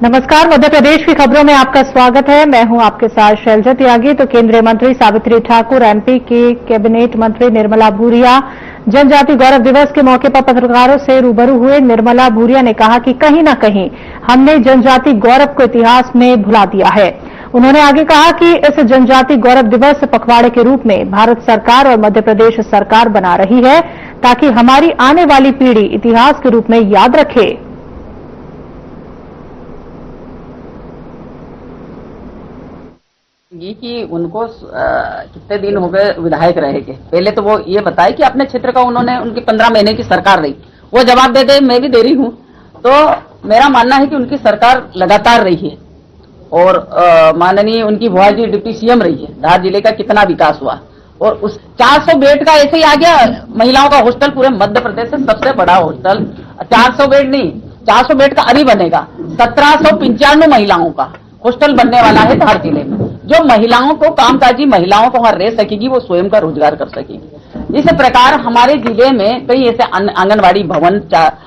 नमस्कार, मध्य प्रदेश की खबरों में आपका स्वागत है। मैं हूं आपके साथ शैलजा त्यागी। तो केंद्रीय मंत्री सावित्री ठाकुर, एमपी की कैबिनेट मंत्री निर्मला भूरिया जनजाति गौरव दिवस के मौके पर पत्रकारों से रूबरू हुए। निर्मला भूरिया ने कहा कि कहीं न कहीं हमने जनजाति गौरव को इतिहास में भुला दिया है। उन्होंने आगे कहा कि इस जनजाति गौरव दिवस पखवाड़े के रूप में भारत सरकार और मध्य प्रदेश सरकार बना रही है ताकि हमारी आने वाली पीढ़ी इतिहास के रूप में याद रखे। ये कि उनको कितने दिन हो गए विधायक रहे के, पहले तो वो ये बताए कि अपने क्षेत्र का उन्होंने उनकी 15 महीने की सरकार रही, वो जवाब दे दे। मैं भी दे रही हूँ। तो मेरा मानना है कि उनकी सरकार लगातार रही है और माननीय उनकी बुआ जी डिप्टी सीएम रही है। धार जिले का कितना विकास हुआ और उस 400 बेड का ऐसे ही आ गया महिलाओं का हॉस्टल, पूरे मध्य प्रदेश से सबसे बड़ा हॉस्टल। 400 बेड नहीं, 400 बेड का अभी बनेगा। 1795 महिलाओं का हॉस्टल बनने वाला है धार जिले में, जो महिलाओं को, कामकाजी महिलाओं को वहां रह सकेगी, वो स्वयं का रोजगार कर सकेगी। इस प्रकार हमारे जिले में कई ऐसे आंगनबाड़ी भवन।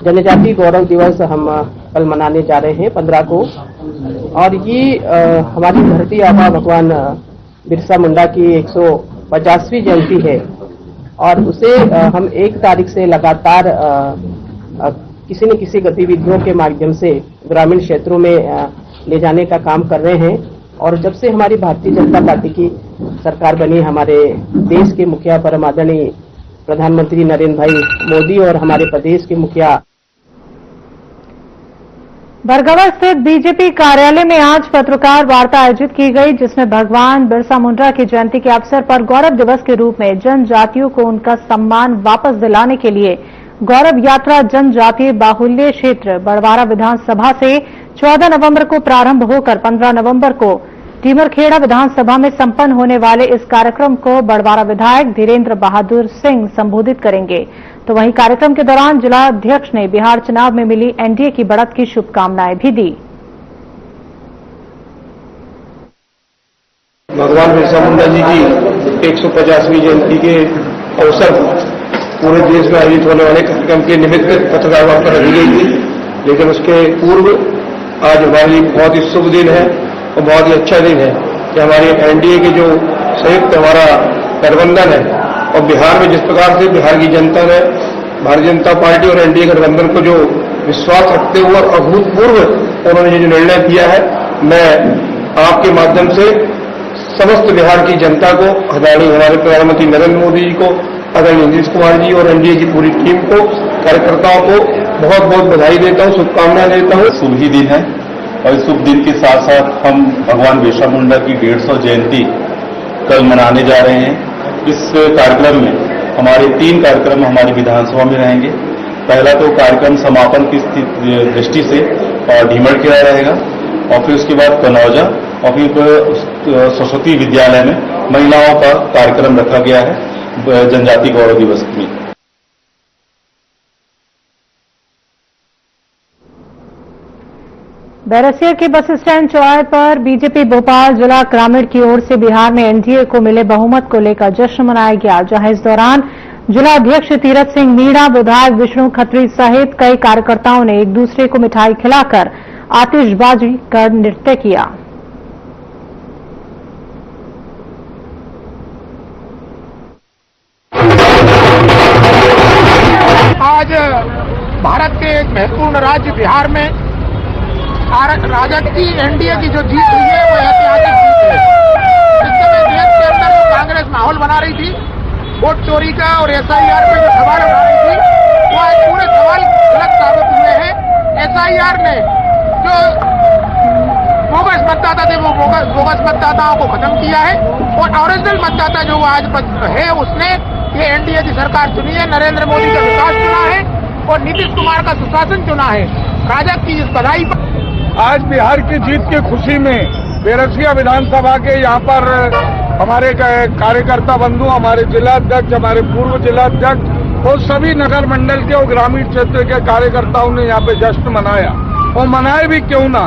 जनजाति गौरव दिवस हम कल मनाने जा रहे हैं 15 को, और ये हमारी धरती आबा भगवान बिरसा मुंडा की 150वीं जयंती है और उसे हम 1 तारीख से लगातार किसी न किसी गतिविधियों के माध्यम से ग्रामीण क्षेत्रों में ले जाने का काम कर रहे हैं। और जब से हमारी भारतीय जनता पार्टी की सरकार बनी, हमारे देश के मुखिया परम आदरणीय प्रधानमंत्री नरेंद्र भाई मोदी और हमारे प्रदेश के मुखिया। बरगवा स्थित बीजेपी कार्यालय में आज पत्रकार वार्ता आयोजित की गई, जिसमें भगवान बिरसा मुंडा की जयंती के अवसर पर गौरव दिवस के रूप में जनजातियों को उनका सम्मान वापस दिलाने के लिए गौरव यात्रा जनजातीय बाहुल्य क्षेत्र बड़वारा विधानसभा से 14 नवंबर को प्रारंभ होकर 15 नवंबर को टीमरखेड़ा विधानसभा में संपन्न होने वाले इस कार्यक्रम को बड़वारा विधायक धीरेन्द्र बहादुर सिंह संबोधित करेंगे। तो वहीं कार्यक्रम के दौरान जिला अध्यक्ष ने बिहार चुनाव में मिली एनडीए की बढ़त की शुभकामनाएं भी दी। भगवान बिरसा मुंडा जी की 150वीं जयंती के अवसर पर पूरे देश में आयोजित होने वाले कार्यक्रम के निमित्त पत्रकार वार्ता रखी गई थी, लेकिन उसके पूर्व आज हमारे लिए बहुत ही शुभ दिन है और बहुत ही अच्छा दिन है कि हमारे एनडीए के जो संयुक्त हमारा गठबंधन है और बिहार में जिस प्रकार से बिहार की जनता ने भारतीय जनता पार्टी और एनडीए गठबंधन को जो विश्वास रखते हुए और अभूतपूर्व उन्होंने जो निर्णय किया है, मैं आपके माध्यम से समस्त बिहार की जनता को, आदरणीय हमारे प्रधानमंत्री नरेंद्र मोदी जी को, आदरणीय नीतीश कुमार जी और एनडीए की पूरी टीम को, कार्यकर्ताओं को बहुत बहुत बधाई देता हूं, शुभकामनाएं देता हूं। शुभ ही दिन है और इस शुभ दिन के साथ साथ हम भगवान बिरसा मुंडा की 150 जयंती कल मनाने जा रहे हैं। इस कार्यक्रम में हमारे 3 कार्यक्रम हमारी विधानसभा में रहेंगे। पहला तो कार्यक्रम समापन की दृष्टि से ढीमरखेड़ा रहेगा और फिर उसके बाद कनौजा और फिर सरस्वती विद्यालय में महिलाओं का कार्यक्रम रखा गया है जनजाति गौरव दिवस में। बैरसिया के बस स्टैंड चौराहे पर बीजेपी भोपाल जिला ग्रामीण की ओर से बिहार में एनडीए को मिले बहुमत को लेकर जश्न मनाया गया, जहां इस दौरान जिला अध्यक्ष तीरथ सिंह मीणा, विधायक विष्णु खत्री सहित कई कार्यकर्ताओं ने एक दूसरे को मिठाई खिलाकर आतिशबाजी कर नृत्य किया। आज भारत के एक महत्वपूर्ण राज्य बिहार में राजद की एनडीए की जो जीत हुई है वो ऐतिहासिक जीत है। इस समय देश के अंदर जो कांग्रेस माहौल बना रही थी वोट चोरी का और एसआईआर पे जो सवाल उठा रही थी, वो आज पूरे सवाल गलत साबित हुए हैं। एसआईआर ने जो बोगस मतदाता थे वो बोगस मतदाताओं को खत्म किया है और ओरिजिनल मतदाता जो आज है उसने ये एनडीए की सरकार चुनी है, नरेंद्र मोदी का विकास चुना है और नीतीश कुमार का सुशासन चुना है। राजद की इस बधाई पर आज बिहार की जीत की खुशी में बैरसिया विधानसभा के यहाँ पर हमारे कार्यकर्ता बंधु, हमारे जिलाध्यक्ष, हमारे पूर्व जिलाध्यक्ष और सभी नगर मंडल के और ग्रामीण क्षेत्र के कार्यकर्ताओं ने यहाँ पे जश्न मनाया। और मनाए भी क्यों ना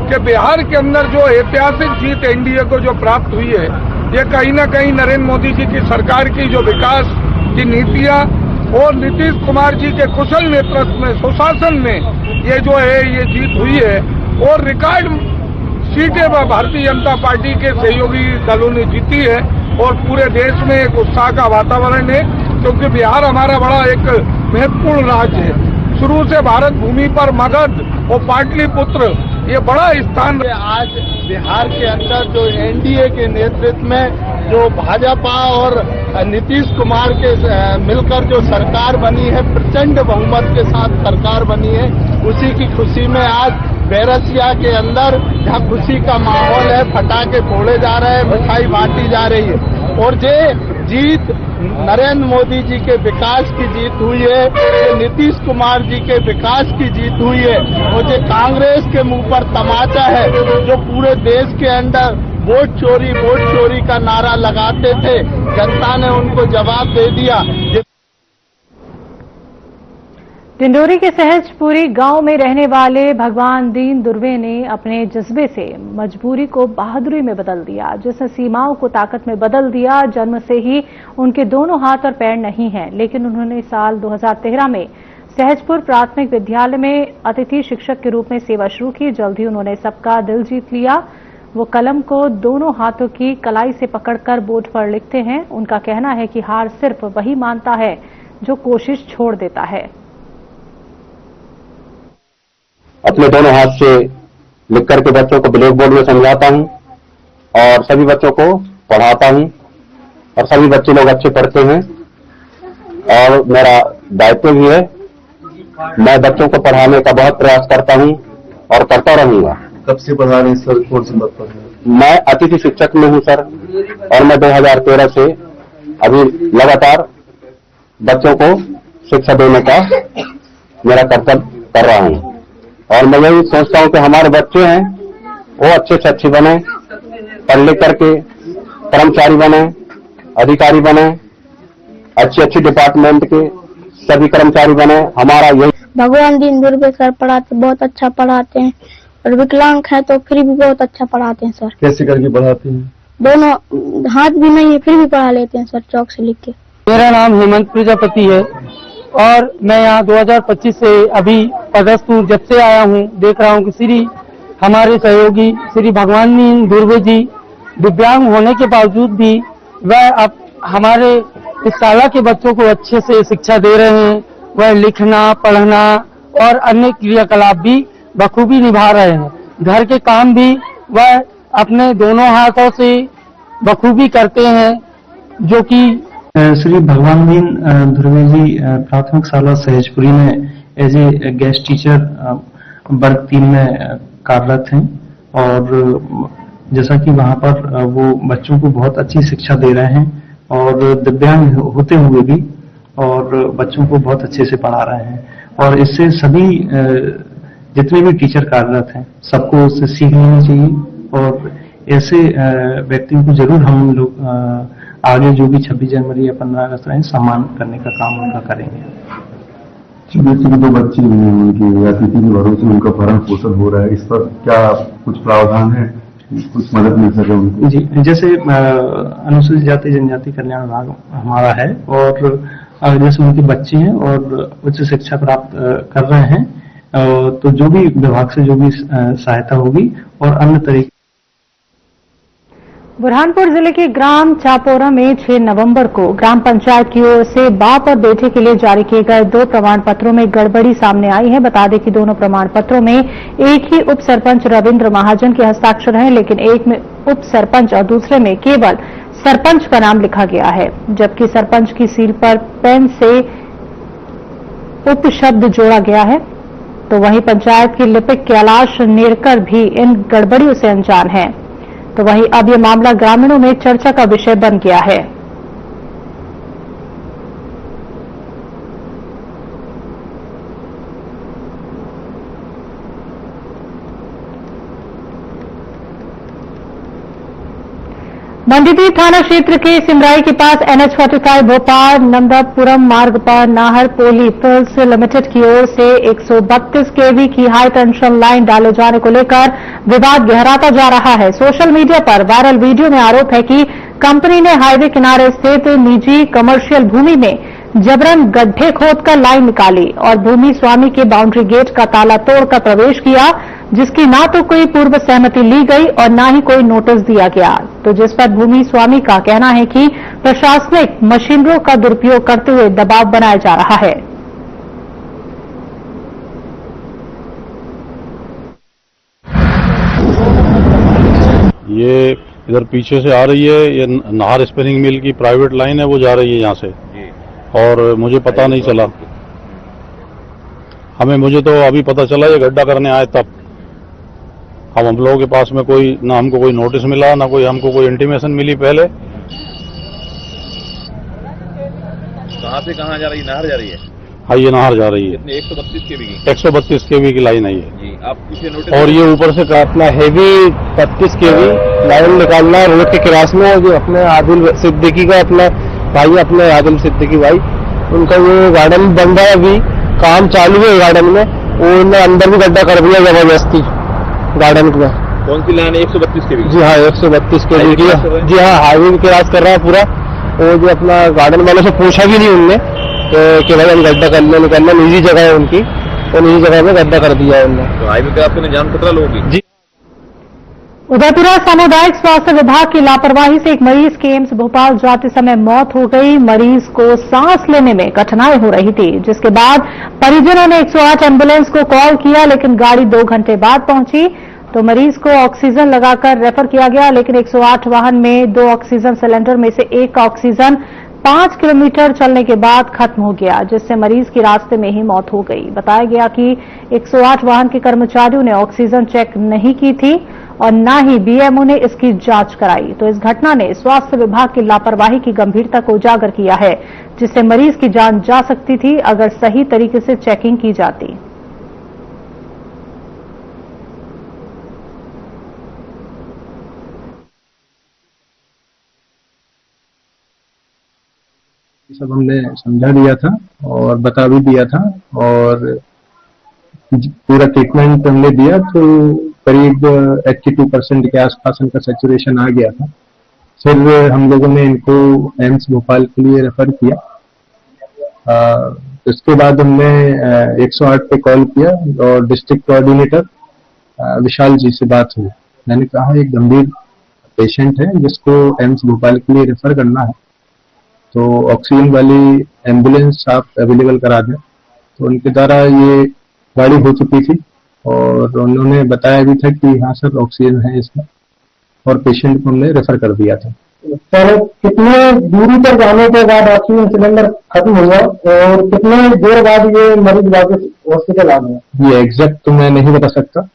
कि बिहार के अंदर जो ऐतिहासिक जीत एनडीए को जो प्राप्त हुई है, ये कहीं न कहीं नरेंद्र मोदी जी की सरकार की जो विकास की नीतियां और नीतीश कुमार जी के कुशल नेतृत्व में, सुशासन में ये जो है ये जीत हुई है और रिकॉर्ड सीटें भारतीय जनता पार्टी के सहयोगी दलों ने जीती है और पूरे देश में एक उत्साह का वातावरण है, क्योंकि बिहार हमारा बड़ा एक महत्वपूर्ण राज्य है। शुरू से भारत भूमि पर मगध और पाटलिपुत्र ये बड़ा स्थान है। आज बिहार के अंदर जो एनडीए के नेतृत्व में जो भाजपा और नीतीश कुमार के मिलकर जो सरकार बनी है, प्रचंड बहुमत के साथ सरकार बनी है, उसी की खुशी में आज बैरसिया के अंदर जहाँ खुशी का माहौल है, पटाखे फोड़े जा रहे हैं, मिठाई बांटी जा रही है। और ये जीत नरेंद्र मोदी जी के विकास की जीत हुई है, ये नीतीश कुमार जी के विकास की जीत हुई है। और ये कांग्रेस के मुंह पर तमाचा है, जो पूरे देश के अंदर वोट चोरी का नारा लगाते थे, जनता ने उनको जवाब दे दिया। डिंडोरी के सहजपुरी गांव में रहने वाले भगवान दीन दुर्वे ने अपने जज्बे से मजबूरी को बहादुरी में बदल दिया, जिसने सीमाओं को ताकत में बदल दिया। जन्म से ही उनके दोनों हाथ और पैर नहीं हैं, लेकिन उन्होंने साल 2013 में सहजपुर प्राथमिक विद्यालय में अतिथि शिक्षक के रूप में सेवा शुरू की। जल्द ही उन्होंने सबका दिल जीत लिया। वो कलम को दोनों हाथों की कलाई से पकड़कर बोर्ड पर लिखते हैं। उनका कहना है कि हार सिर्फ वही मानता है जो कोशिश छोड़ देता है। अपने दोनों हाथ से लिख करके बच्चों को ब्लैक बोर्ड में समझाता हूं और सभी बच्चों को पढ़ाता हूं और सभी बच्चे लोग अच्छे पढ़ते हैं और मेरा दायित्व भी है। मैं बच्चों को पढ़ाने का बहुत प्रयास करता हूं और करता रहूंगा। कब से पढ़ा रहे हैं सर? कौन सी बात पर? मैं अतिथि शिक्षक में हूं सर, और मैं 2013 से अभी लगातार बच्चों को शिक्षा देने का मेरा कर्तव्य कर रहा हूं। और मैं यही सोचता हूं कि हमारे बच्चे हैं वो अच्छे से अच्छे बने, पढ़ लिख करके कर्मचारी बने, अधिकारी बने, अच्छे डिपार्टमेंट के सभी कर्मचारी बने। हमारा यही। भगवान दीन दुर्वे सर पढ़ाते, बहुत अच्छा पढ़ाते हैं और विकलांग है तो फिर भी बहुत अच्छा पढ़ाते हैं सर। कैसे करके पढ़ाते हैं? दोनों हाथ भी नहीं है फिर भी पढ़ा लेते हैं सर, चौक से लिख के। मेरा नाम हेमंत प्रजापति है और मैं यहाँ 2025 से अभी पदस्थ हूँ। जब से आया हूँ देख रहा हूँ कि हमारे सहयोगी श्री भगवान दीन दुर्वे जी दिव्यांग होने के बावजूद भी वह अब हमारे इस शाला के बच्चों को अच्छे से शिक्षा दे रहे हैं। वह लिखना, पढ़ना और अन्य क्रियाकलाप भी बखूबी निभा रहे हैं। घर के काम भी वह अपने दोनों हाथों से बखूबी करते हैं, जो कि श्री भगवान दीन दुर्वे जी प्राथमिक शाला सहजपुरी में एज ए गेस्ट टीचर वर्ग 3 में कार्यरत हैं और जैसा कि वहां पर वो बच्चों को बहुत अच्छी शिक्षा दे रहे हैं और दिव्यांग होते हुए भी और बच्चों को बहुत अच्छे से पढ़ा रहे हैं। और इससे सभी जितने भी टीचर कार्यरत हैं सबको उससे सीख लेनी चाहिए और ऐसे व्यक्तियों को जरूर हम लोग आगे जो भी 26 जनवरी या 15 अगस्त रहे सम्मान करने का काम उनका करेंगे। दो बच्चे उनके अतिथि के भरोसे उनका भरण पोषण हो रहा है, इस पर क्या कुछ प्रावधान है, कुछ मदद मिल सके उनको? जी, जैसे अनुसूचित जाति जनजाति कल्याण विभाग हमारा है और जैसे उनके बच्चे हैं और उच्च शिक्षा प्राप्त कर रहे हैं तो जो भी विभाग से जो भी सहायता होगी और अन्य तरीके। बुरहानपुर जिले के ग्राम चापोरा में 6 नवंबर को ग्राम पंचायत की ओर से बाप और बेटे के लिए जारी किए गए 2 प्रमाण पत्रों में गड़बड़ी सामने आई है। बता दें कि दोनों प्रमाण पत्रों में एक ही उप सरपंच रविंद्र महाजन के हस्ताक्षर हैं, लेकिन एक में उप सरपंच और दूसरे में केवल सरपंच का नाम लिखा गया है, जबकि सरपंच की सील पर पेन से उप शब्द जोड़ा गया है। तो वहीं पंचायत की लिपिक कैलाश नेरकर भी इन गड़बड़ियों से अनजान है। तो वहीं अब ये मामला ग्रामीणों में चर्चा का विषय बन गया है। मंडीदीह थाना क्षेत्र के सिमराई के पास NH-45 भोपाल नंदापुरम मार्ग पर नाहर पोली फिल्स लिमिटेड की ओर से 132 kV की हाई टेंशन लाइन डाले जाने को लेकर विवाद गहराता जा रहा है। सोशल मीडिया पर वायरल वीडियो में आरोप है कि कंपनी ने हाईवे किनारे स्थित निजी कमर्शियल भूमि में जबरन गड्ढे खोदकर लाइन निकाली और भूमि स्वामी के बाउंड्री गेट का ताला तोड़कर प्रवेश किया। जिसकी ना तो कोई पूर्व सहमति ली गई और ना ही कोई नोटिस दिया गया, तो जिस पर भूमि स्वामी का कहना है कि प्रशासनिक मशीनरों का दुरुपयोग करते हुए दबाव बनाया जा रहा है। ये इधर पीछे से आ रही है, ये नाहर स्पिनिंग मिल की प्राइवेट लाइन है, वो जा रही है यहाँ से, और मुझे पता नहीं चला। मुझे तो अभी पता चला ये गड्ढा करने आए तब। अब हम लोगों के पास में कोई ना हमको कोई नोटिस मिला, ना कोई हमको कोई इंटीमेशन मिली पहले। कहाँ से कहाँ जा रही है? नहर जा रही है? हाँ, ये नहर जा रही है। 132 केवी की? 132 केवी की लाइन है ये जी। आप किसी नोटिस? और ये ऊपर से अपना हैवी 32 केवी लाइन निकालना है रोड के क्रॉस में। जो अपने आदिल सिद्दीकी का अपना भाई, अपने आदिल सिद्दीकी भाई, उनका ये गार्डन बन रहा है, अभी काम चालू है गार्डन में। उन्होंने अंदर भी गड्ढा कर दिया जबरदस्ती गार्डन का। कौन सी लाइन है? 132 केवी? जी हाँ, 132 केवी की। जी हाँ, हाईवे भी क्रॉस कर रहा है पूरा। और जो अपना गार्डन वालों से पूछा भी नहीं उनने कि भाई हम गड्ढा करने निकलना, निजी जगह है उनकी, और निजी जगह में गड्ढा कर दिया है उन्होंने। तो हाईवे क्रॉस करने जान खतरा लोगों की? जी। उदयपुरा सामुदायिक स्वास्थ्य विभाग की लापरवाही से एक मरीज की एम्स भोपाल जाते समय मौत हो गई। मरीज को सांस लेने में कठिनाई हो रही थी, जिसके बाद परिजनों ने 108 एम्बुलेंस को कॉल किया, लेकिन गाड़ी 2 घंटे बाद पहुंची तो मरीज को ऑक्सीजन लगाकर रेफर किया गया। लेकिन 108 वाहन में 2 ऑक्सीजन सिलेंडर में से एक का ऑक्सीजन 5 किलोमीटर चलने के बाद खत्म हो गया, जिससे मरीज की रास्ते में ही मौत हो गई। बताया गया कि 108 वाहन के कर्मचारियों ने ऑक्सीजन चेक नहीं की थी और न ही बीएमओ ने इसकी जांच कराई। तो इस घटना ने स्वास्थ्य विभाग की लापरवाही की गंभीरता को उजागर किया है, जिससे मरीज की जान जा सकती थी अगर सही तरीके से चेकिंग की जाती। सब हमने समझा दिया था और बता भी दिया था, और पूरा ट्रीटमेंट हमने दिया तो करीब 82% के आसपास इनका सैचुरेशन आ गया था। फिर हम लोगों ने इनको एम्स भोपाल के लिए रेफर किया। इसके बाद हमने 108 पे कॉल किया और डिस्ट्रिक्ट कोऑर्डिनेटर विशाल जी से बात हुई। मैंने कहा एक गंभीर पेशेंट है जिसको एम्स भोपाल के लिए रेफर करना है, तो ऑक्सीजन वाली एम्बुलेंस आप अवेलेबल करा दें। तो उनके द्वारा ये गाड़ी हो चुकी थी और उन्होंने बताया भी था कि हाँ सर ऑक्सीजन है इसमें, और पेशेंट को हमने रेफर कर दिया था। सर कितने दूरी पर जाने के बाद ऑक्सीजन सिलेंडर खत्म हुआ और कितने देर बाद ये मरीज वापस हॉस्पिटल आ गया? ये एग्जैक्ट तो मैं नहीं बता सकता,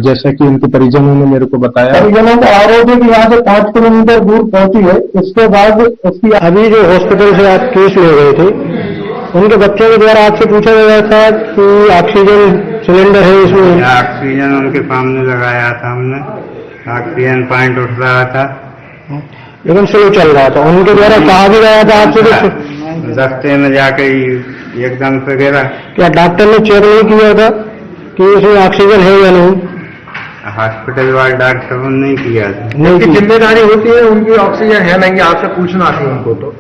जैसा कि उनके परिजनों ने मेरे को बताया। परिजनों का आरोप है कि यहाँ से 5 किलोमीटर दूर पहुंची है, इसके बाद उसकी अभी जो हॉस्पिटल से आप केस ले गए थे, उनके बच्चों के द्वारा आपसे पूछा गया था कि ऑक्सीजन सिलेंडर है इसमें? ऑक्सीजन उनके सामने लगाया था हमने, ऑक्सीजन पॉइंट उठ रहा था लेकिन स्लो चल रहा था। उनके द्वारा कहा भी गया था आपसे रास्ते में जाके एकदम से गिरा। क्या डॉक्टर ने चेक नहीं किया था कि इसमें ऑक्सीजन है या नहीं? हॉस्पिटल वाले डॉक्टर ने नहीं किया था। उनकी जिम्मेदारी होती है उनकी ऑक्सीजन है नहीं, आपसे पूछना थी उनको। तो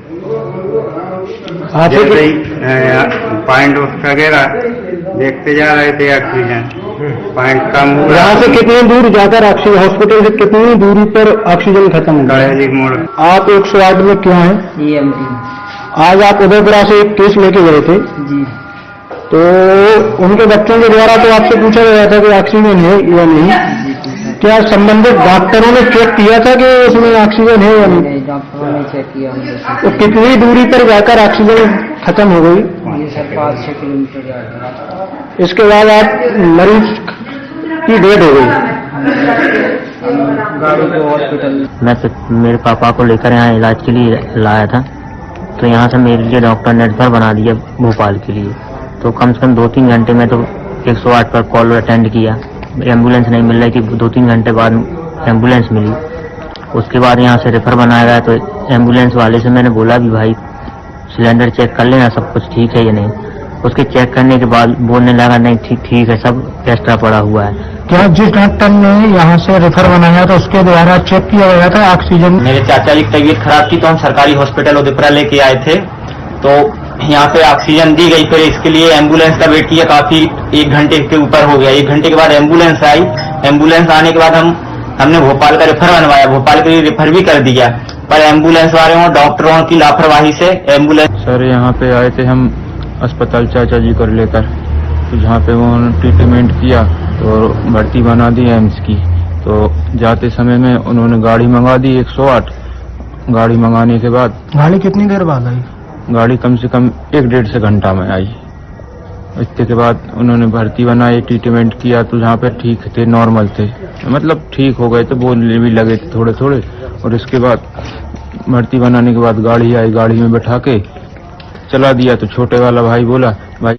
जैसे ही पॉइंट उसका गिरा देखते जा रहे थे ऑक्सीजन पॉइंट कम हुआ। यहाँ से कितनी दूर जाकर ऑक्सीजन, हॉस्पिटल से कितनी दूरी पर ऑक्सीजन खत्म हो गया? मोड़। आप 108 में क्यों हैं? आज आप उदयपुरा से एक केस लेके गए थे जी, तो उनके बच्चों के द्वारा तो आपसे पूछा गया था कि ऑक्सीजन है या नहीं। क्या संबंधित डॉक्टरों ने चेक किया था कि उसमें ऑक्सीजन है या नहीं? डॉक्टरों ने चेक किया। तो कितनी दूरी पर जाकर ऑक्सीजन खत्म हो गई? ये सर 5-6 किलोमीटर जाकर। इसके बाद आप मरीज की डेथ हो गई। गाड़ी को हॉस्पिटल मैं मेरे पापा को लेकर यहाँ इलाज के लिए लाया था, तो यहाँ से मेरे लिए डॉक्टर ने रेफर बना दिया भोपाल के लिए। तो कम से कम 2-3 घंटे में तो 108 पर कॉल अटेंड किया, एम्बुलेंस नहीं मिल रही थी। 2-3 घंटे बाद एम्बुलेंस मिली, उसके बाद यहाँ से रेफर बनाया गया। तो एम्बुलेंस वाले से मैंने बोला भी भाई सिलेंडर चेक कर लेना, सब कुछ ठीक है या नहीं। उसके चेक करने के बाद बोलने लगा नहीं ठीक है, सब एक्स्ट्रा पड़ा हुआ है। क्या जिस डॉक्टर ने यहाँ से रेफर बनाया था उसके द्वारा चेक किया गया था ऑक्सीजन? मेरे चाचा जी की तबीयत खराब थी तो हम सरकारी हॉस्पिटल उदयपुरा लेके आए थे, तो यहाँ पे ऑक्सीजन दी गई, फिर इसके लिए एम्बुलेंस का वेट किया काफी, 1 घंटे के ऊपर हो गया। 1 घंटे के बाद एम्बुलेंस आई, एम्बुलेंस आने के बाद हमने भोपाल का रेफर बनवाया, भोपाल के लिए रेफर भी कर दिया, पर एम्बुलेंस वालों डॉक्टरों की लापरवाही से एम्बुलेंस। सर यहाँ पे आए थे हम अस्पताल चाचा जी को लेकर, तो जहाँ पे उन्होंने ट्रीटमेंट किया और भर्ती बना दी एम्स की। तो जाते समय में उन्होंने गाड़ी मंगा दी 108। गाड़ी मंगाने के बाद गाड़ी कितनी देर बाद आई? गाड़ी कम से कम 1-1.5 से घंटा में आई। इसके के बाद उन्होंने भर्ती बनाई, ट्रीटमेंट किया, तो जहाँ पे ठीक थे, नॉर्मल थे, मतलब ठीक हो गए थे, बोलने भी लगे थे थोड़े थोड़े। और इसके बाद भर्ती बनाने के बाद गाड़ी आई, गाड़ी में बैठा के चला दिया। तो छोटे वाला भाई बोला, भाई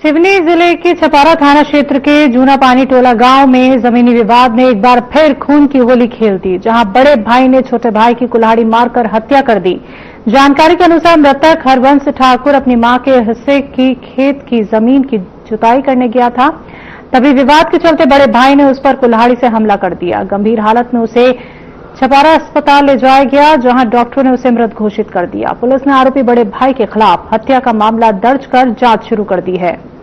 सिवनी जिले के छपारा थाना क्षेत्र के जूना पानी टोला गांव में जमीनी विवाद ने एक बार फिर खून की होली खेल दी, जहां बड़े भाई ने छोटे भाई की कुल्हाड़ी मारकर हत्या कर दी। जानकारी के अनुसार मृतक हरवंश ठाकुर अपनी मां के हिस्से की खेत की जमीन की जुताई करने गया था, तभी विवाद के चलते बड़े भाई ने उस पर कुल्हाड़ी से हमला कर दिया। गंभीर हालत में उसे छपारा अस्पताल ले जाया गया, जहां डॉक्टरों ने उसे मृत घोषित कर दिया। पुलिस ने आरोपी बड़े भाई के खिलाफ हत्या का मामला दर्ज कर जांच शुरू कर दी है।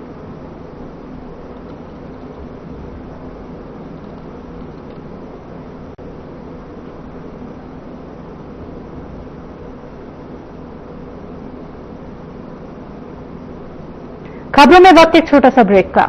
खबरों में वक्त एक छोटा सा ब्रेक का।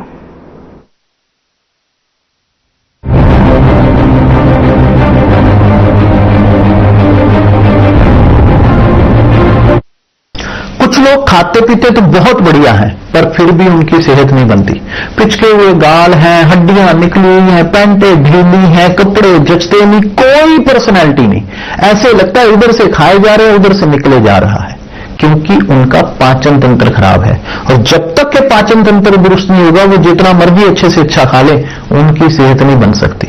कुछ लोग खाते पीते तो बहुत बढ़िया हैं, पर फिर भी उनकी सेहत नहीं बनती। पिचके हुए गाल हैं, हड्डियां निकली हुई हैं, पैंटें ढीली हैं, कपड़े जचते नहीं, कोई पर्सनैलिटी नहीं। ऐसे लगता है इधर से खाए जा रहे हैं, उधर से निकले जा रहा है, क्योंकि उनका पाचन तंत्र खराब है। और जब तक के पाचन तंत्र दुरुस्त नहीं होगा, वो जितना मर्जी अच्छे से अच्छा खा ले, उनकी सेहत नहीं बन सकती।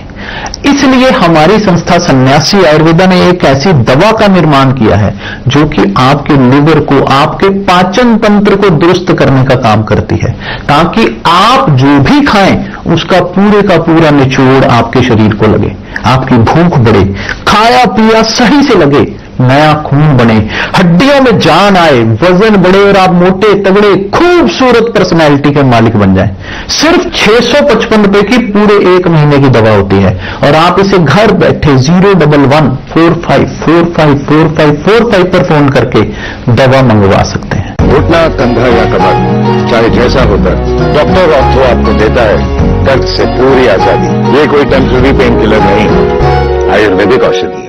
इसलिए हमारी संस्था सन्यासी आयुर्वेदा ने एक ऐसी दवा का निर्माण किया है जो कि आपके लिवर को, आपके पाचन तंत्र को दुरुस्त करने का काम करती है, ताकि आप जो भी खाएं उसका पूरे का पूरा निचोड़ आपके शरीर को लगे, आपकी भूख बढ़े, खाया पिया सही से लगे, नया खून बने, हड्डियों में जान आए, वजन बढ़े और आप मोटे तगड़े खूबसूरत पर्सनैलिटी के मालिक बन जाएं। सिर्फ 655 रुपए की पूरे 1 महीने की दवा होती है और आप इसे घर बैठे 01145454545 पर फोन करके दवा मंगवा सकते हैं। घुटना, कंधा या कमर, चाहे जैसा होता, डॉक्टर ऑर्थो आपको देता है दर्द से पूरी आजादी। ये कोई टेम्पररी पेन किलर नहीं, आयुर्वेदिक औषधि है।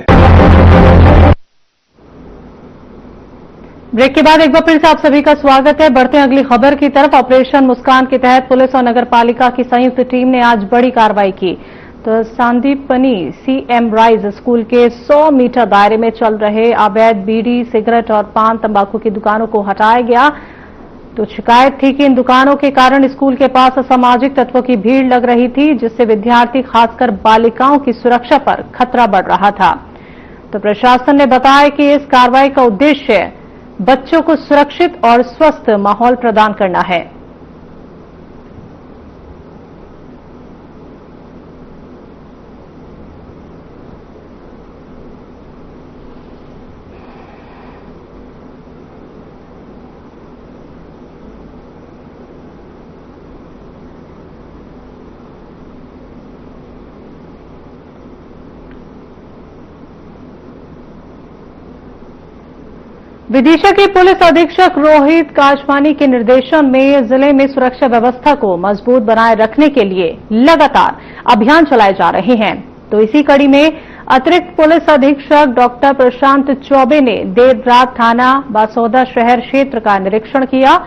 ब्रेक के बाद एक बार फिर से आप सभी का स्वागत है। बढ़ते हैं अगली खबर की तरफ। ऑपरेशन मुस्कान के तहत पुलिस और नगर पालिका की संयुक्त टीम ने आज बड़ी कार्रवाई की। तो सांदीपनी सीएम राइज स्कूल के 100 मीटर दायरे में चल रहे अवैध बीड़ी, सिगरेट और पान तंबाकू की दुकानों को हटाया गया। तो शिकायत थी कि इन दुकानों के कारण स्कूल के पास असामाजिक तत्वों की भीड़ लग रही थी, जिससे विद्यार्थी खासकर बालिकाओं की सुरक्षा पर खतरा बढ़ रहा था। तो प्रशासन ने बताया कि इस कार्रवाई का उद्देश्य बच्चों को सुरक्षित और स्वस्थ माहौल प्रदान करना है। विदिशा के पुलिस अधीक्षक रोहित काशवानी के निर्देशन में जिले में सुरक्षा व्यवस्था को मजबूत बनाए रखने के लिए लगातार अभियान चलाए जा रहे हैं। तो इसी कड़ी में अतिरिक्त पुलिस अधीक्षक डॉक्टर प्रशांत चौबे ने देर रात थाना बासौदा शहर क्षेत्र का निरीक्षण किया।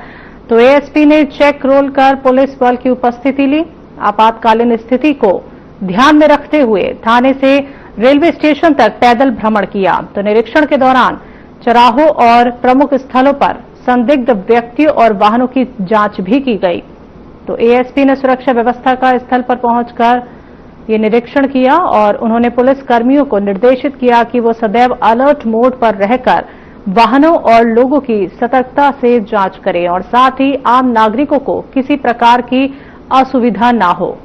तो एएसपी ने चेक रोल कर पुलिस बल की उपस्थिति ली। आपातकालीन स्थिति को ध्यान में रखते हुए थाने से रेलवे स्टेशन तक पैदल भ्रमण किया। तो निरीक्षण के दौरान चौराहों और प्रमुख स्थलों पर संदिग्ध व्यक्तियों और वाहनों की जांच भी की गई। तो एएसपी ने सुरक्षा व्यवस्था का स्थल पर पहुंचकर ये निरीक्षण किया और उन्होंने पुलिस कर्मियों को निर्देशित किया कि वो सदैव अलर्ट मोड पर रहकर वाहनों और लोगों की सतर्कता से जांच करें और साथ ही आम नागरिकों को किसी प्रकार की असुविधा ना हो।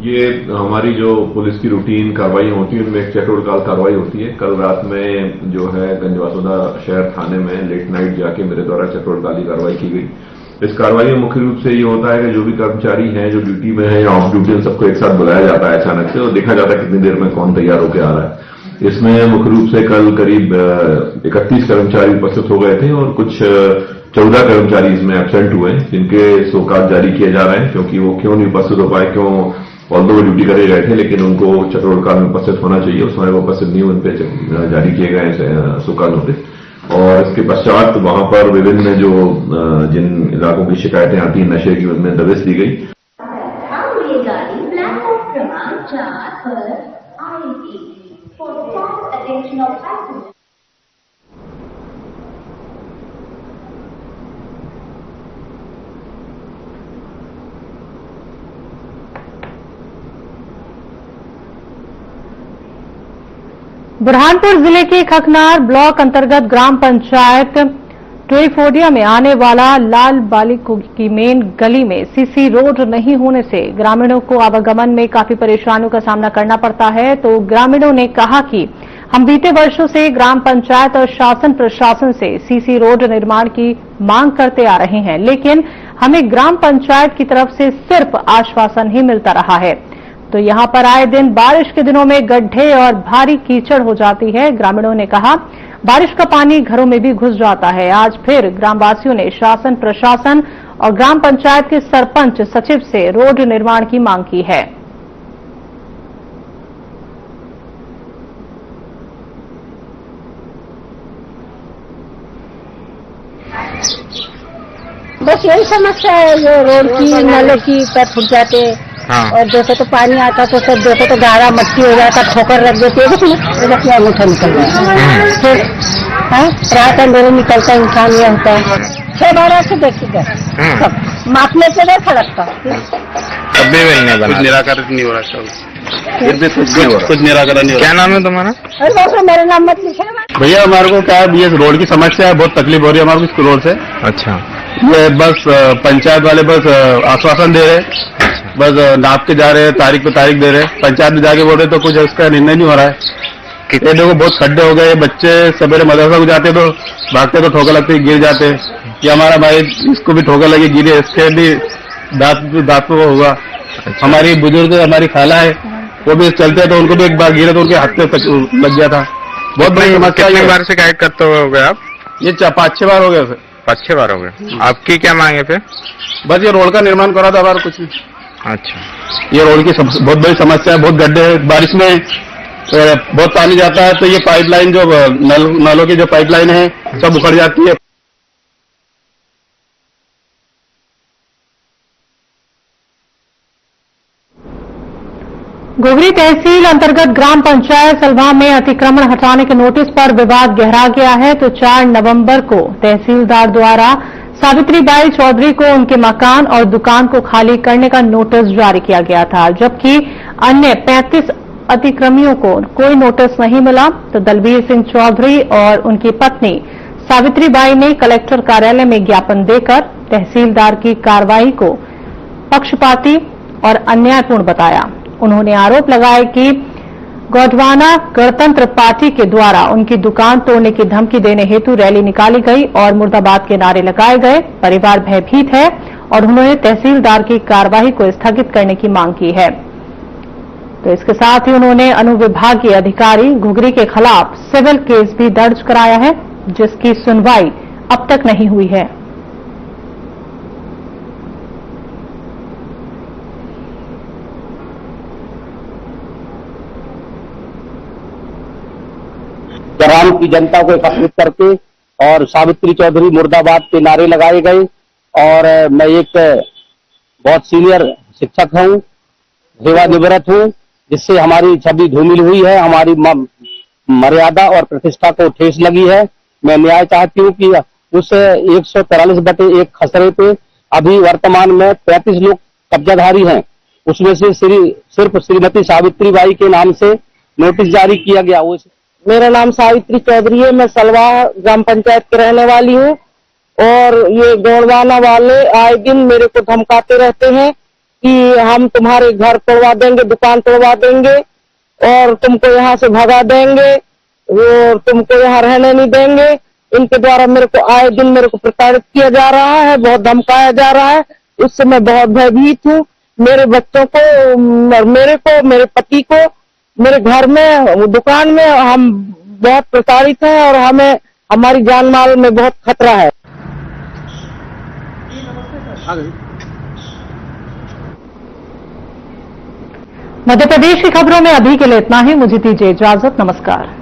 ये हमारी जो पुलिस की रूटीन कार्रवाई होती है उनमें एक चक्रोड़काल कार्रवाई होती है। कल रात में जो है गंजवासुदा शहर थाने में लेट नाइट जाके मेरे द्वारा चक्रोड़काली कार्रवाई की गई। इस कार्रवाई में मुख्य रूप से ये होता है कि जो भी कर्मचारी हैं जो ड्यूटी में है या ऑफ ड्यूटी, उन सबको एक साथ बुलाया जाता है अचानक से और देखा जाता है कितनी देर में कौन तैयार होकर आ रहा है। इसमें मुख्य रूप से कल करीब 31 कर्मचारी उपस्थित हो गए थे और कुछ 14 कर्मचारी इसमें एब्सेंट हुए जिनके शोकाज जारी किए जा रहे हैं, क्योंकि वो क्यों नहीं उपस्थित हो पाए, क्यों ऑल्दो वो ड्यूटी करे गए थे लेकिन उनको चक्रोड़काल में उपस्थित होना चाहिए, उस समय वो उपस्थित नहीं, उन पर जारी किए गए शोकाज नोटिस। और इसके पश्चात वहां पर विभिन्न जो जिन इलाकों की शिकायतें आती हैं नशे की, उनमें दबिश दी गई। बुरहानपुर जिले के खकनार ब्लॉक अंतर्गत ग्राम पंचायत टोईफोडिया में आने वाला लाल बाली की मेन गली में सीसी रोड नहीं होने से ग्रामीणों को आवागमन में काफी परेशानियों का सामना करना पड़ता है। तो ग्रामीणों ने कहा कि हम बीते वर्षों से ग्राम पंचायत और शासन प्रशासन से सीसी रोड निर्माण की मांग करते आ रहे हैं, लेकिन हमें ग्राम पंचायत की तरफ से सिर्फ आश्वासन ही मिलता रहा है। तो यहां पर आए दिन बारिश के दिनों में गड्ढे और भारी कीचड़ हो जाती है। ग्रामीणों ने कहा बारिश का पानी घरों में भी घुस जाता है। आज फिर ग्रामवासियों ने शासन प्रशासन और ग्राम पंचायत के सरपंच सचिव से रोड निर्माण की मांग की है। बस यही समस्या है, ये रोड की, नाले की, पैर फूट जाते और देखो तो पानी आता तो सब देखो तो गारा मट्टी हो जाता, ठोकर रख देते हैं, क्या अंगूठा निकल गया फिर रात अंधेरे निकलता इंसान ये होता है। 6-12 से देखिएगा मापने से नहीं खड़कता, कभी भी नहीं बना, निराकरण नहीं हो रहा, कुछ निराकरण नहीं। क्या नाम है तुम्हारा? अरे बाबा मेरा नाम मत लिखे भैया। हमारे को क्या है, ये रोड की समस्या है, बहुत तकलीफ हो रही है हमारे को इस रोड से। अच्छा, ये बस पंचायत वाले बस आश्वासन दे रहे, बस नाप के जा रहे हैं, तारीख पे तारीख दे रहे, पंचायत में जाके बोल रहे तो कुछ उसका निर्णय नहीं हो रहा है। ये देखो बहुत खड्डे हो गए, बच्चे सवेरे मदरसा को जाते तो भागते तो ठोकर लगते गिर जाते। ये हमारा भाई इसको भी ठोकर लगी गिरे, इसके भी दांत को होगा। हमारी बुजुर्ग हमारी खाला है, वो भी चलते तो उनको भी एक बार गिरे तो उनके हाथ पे लग गया था। बहुत बड़ी समस्या। कितने बार शिकायत करते हो गए आप? ये 5-6 बार हो गया सर। 5-6 बार हो गए। आपकी क्या मांग है फिर? बस ये रोड का निर्माण करा था हमारा, कुछ नहीं। अच्छा, ये रोड की बहुत बड़ी समस्या है, बहुत गड्ढे है, बारिश में बहुत पानी जाता है तो ये पाइपलाइन जो नलों की जो पाइपलाइन है सब उखड़ जाती है। गोगरी तहसील अंतर्गत ग्राम पंचायत सलवा में अतिक्रमण हटाने के नोटिस पर विवाद गहरा गया है। तो 4 नवंबर को तहसीलदार द्वारा सावित्रीबाई चौधरी को उनके मकान और दुकान को खाली करने का नोटिस जारी किया गया था, जबकि अन्य 35 अतिक्रमियों को कोई नोटिस नहीं मिला। तो दलबीर सिंह चौधरी और उनकी पत्नी सावित्रीबाई ने कलेक्टर कार्यालय में ज्ञापन देकर तहसीलदार की कार्रवाई को पक्षपाती और अन्यायपूर्ण बताया। उन्होंने आरोप लगाया कि गोंडवाना गणतंत्र पार्टी के द्वारा उनकी दुकान तोड़ने की धमकी देने हेतु रैली निकाली गई और मुर्दाबाद के नारे लगाए गए। परिवार भयभीत है और उन्होंने तहसीलदार की कार्रवाई को स्थगित करने की मांग की है। तो इसके साथ ही उन्होंने अनुविभागीय अधिकारी घुघरी के खिलाफ सिविल केस भी दर्ज कराया है, जिसकी सुनवाई अब तक नहीं हुई है। ग्राम की जनता को एकत्रित करके और सावित्री चौधरी मुर्दाबाद के नारे लगाए गए। और मैं एक बहुत सीनियर शिक्षक हूँ, सेवानिवृत्त हूँ, जिससे हमारी छवि धूमिल हुई है, हमारी मर्यादा और प्रतिष्ठा को ठेस लगी है। मैं न्याय चाहती हूँ कि उस 143/1 खसरे पे अभी वर्तमान में 35 लोग कब्जाधारी हैं, उसमें से सिर्फ श्रीमती सावित्रीबाई के नाम से नोटिस जारी किया गया। मेरा नाम सावित्री चौधरी है, मैं सलवा ग्राम पंचायत की रहने वाली हूँ और ये गौड़वाना वाले आए दिन मेरे को धमकाते रहते हैं कि हम तुम्हारे घर तोड़वा देंगे, दुकान तोड़वा देंगे और तुमको यहाँ से भगा देंगे, वो तुमको यहाँ रहने नहीं देंगे। इनके द्वारा मेरे को आए दिन मेरे को प्रताड़ित किया जा रहा है, बहुत धमकाया जा रहा है। उससे मैं बहुत भयभीत हूँ। मेरे बच्चों को, मेरे को, मेरे पति को, मेरे घर में, दुकान में हम बहुत प्रताड़ित हैं और हमें हमारी जान माल में बहुत खतरा है। मध्य प्रदेश की खबरों में अभी के लिए इतना ही। मुझे दीजिए इजाजत। नमस्कार।